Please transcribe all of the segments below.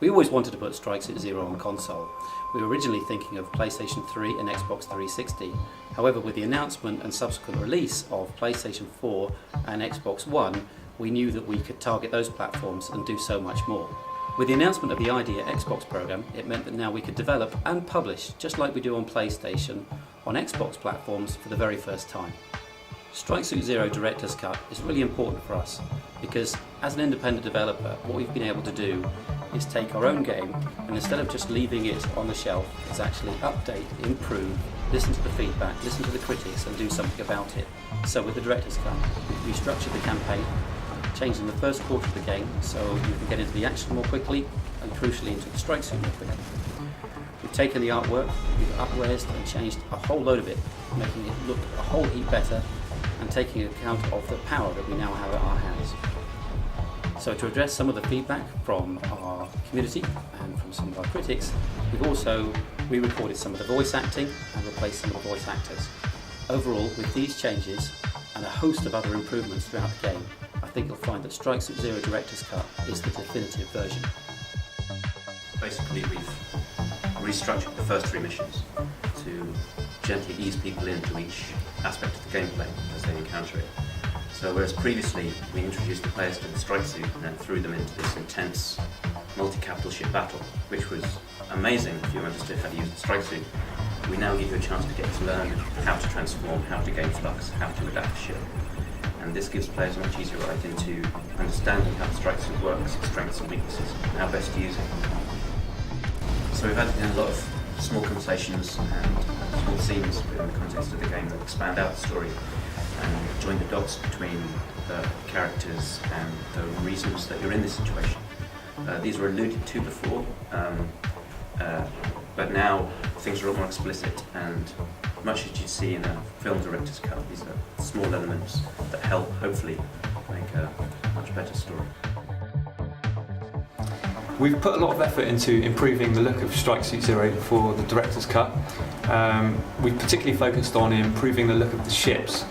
We always wanted to put Strike Suit Zero on console. We were originally thinking of PlayStation 3 and Xbox 360. However, with the announcement and subsequent release of PlayStation 4 and Xbox One, we knew that we could target those platforms and do so much more. With the announcement of the IDEA Xbox program, it meant that now we could develop and publish, just like we do on PlayStation, on Xbox platforms for the very first time. Strike Suit Zero Director's Cut is really important for us because as an independent developer, what we've been able to do is take our own game and instead of just leaving it on the shelf, is actually update, improve, listen to the feedback, listen to the critics and do something about it. So with the Director's Cut, we've restructured the campaign, changing the first quarter of the game so you can get into the action more quickly and crucially into the strike suit more quickly. We've taken the artwork, we've up-resed and changed a whole load of it, making it look a whole heap better and taking account of the power that we now have at our hands. So to address some of the feedback from our community and from some of our critics, we've also re-recorded some of the voice acting and replaced some of the voice actors. Overall, with these changes and a host of other improvements throughout the game, I think you'll find that Strike Suit Zero Director's Cut is the definitive version. Basically, we've restructured the first 3 missions to gently ease people into each aspect of the gameplay as they encounter it. So whereas previously we introduced the players to the strike suit and then threw them into this intense multi-capital ship battle, which was amazing if you understood how to use the strike suit, we now give you a chance to get to learn how to transform, how to gain flux, how to adapt the ship. And this gives players a much easier ride into understanding how the strike suit works, its strengths and weaknesses, and how best to use it. So we've added in a lot of small conversations and small scenes within the context of the game that expand out the story and join the dots between the characters and the reasons that you're in this situation. These were alluded to before, but now things are a lot more explicit and much as you'd see in a film director's cut, these are small elements that help hopefully make a much better story. We've put a lot of effort into improving the look of Strike Suit Zero for the Director's Cut. We've particularly focused on improving the look of the ships.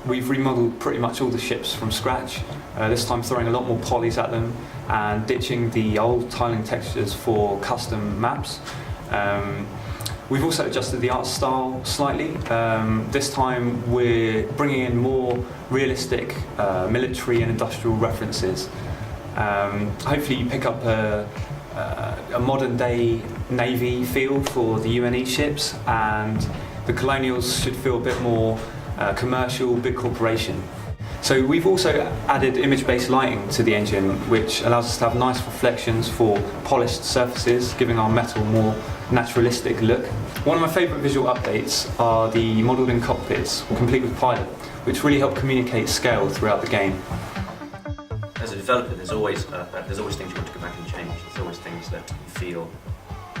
We've remodelled pretty much all the ships from scratch, this time throwing a lot more polys at them and ditching the old tiling textures for custom maps. We've also adjusted the art style slightly. This time we're bringing in more realistic military and industrial references. Hopefully you pick up a modern day Navy feel for the UNE ships, and the Colonials should feel a bit more commercial, big corporation. So we've also added image-based lighting to the engine, which allows us to have nice reflections for polished surfaces, giving our metal a more naturalistic look. One of my favourite visual updates are the modelled-in cockpits, complete with pilot, which really help communicate scale throughout the game. As a developer, there's always things you want to go back and change. There's always things that you feel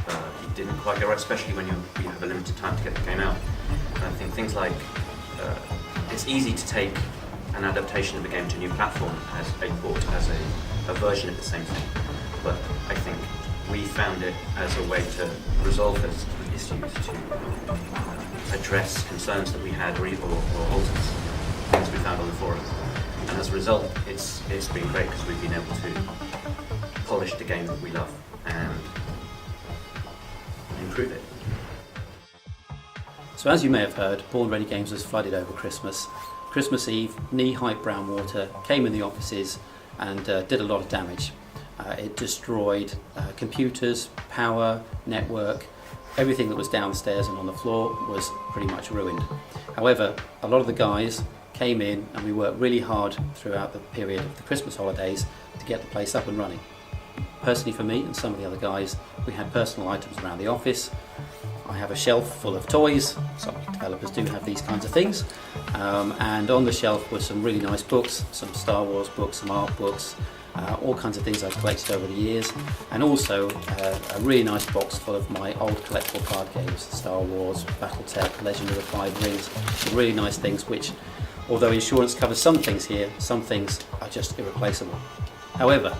you didn't quite get right, especially when you have a limited time to get the game out. And I think things like it's easy to take an adaptation of a game to a new platform as a port, as a version of the same thing. But I think we found it as a way to resolve those issues, to address concerns that we had or alters things we found on the forums. And as a result, it's been great because we've been able to polish the game that we love and improve it. So as you may have heard, Born Ready Games was flooded over Christmas. Christmas Eve, knee-high brown water came in the offices and did a lot of damage. It destroyed computers, power, network, everything that was downstairs and on the floor was pretty much ruined. However, a lot of the guys came in and we worked really hard throughout the period of the Christmas holidays to get the place up and running. Personally for me and some of the other guys, we had personal items around the office. I have a shelf full of toys, some developers do have these kinds of things, and on the shelf were some really nice books, some Star Wars books, some art books, all kinds of things I've collected over the years, and also a really nice box full of my old collectible card games, Star Wars, Battletech, Legend of the Five Rings, some really nice things which, although insurance covers some things here, some things are just irreplaceable. However,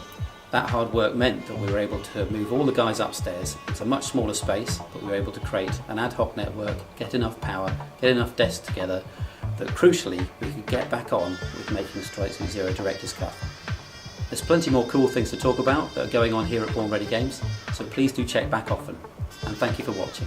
that hard work meant that we were able to move all the guys upstairs. It's a much smaller space, but we were able to create an ad hoc network, get enough power, get enough desks together, that crucially we could get back on with making Strike Suit Zero Director's Cut. There's plenty more cool things to talk about that are going on here at Born Ready Games, so please do check back often. And thank you for watching.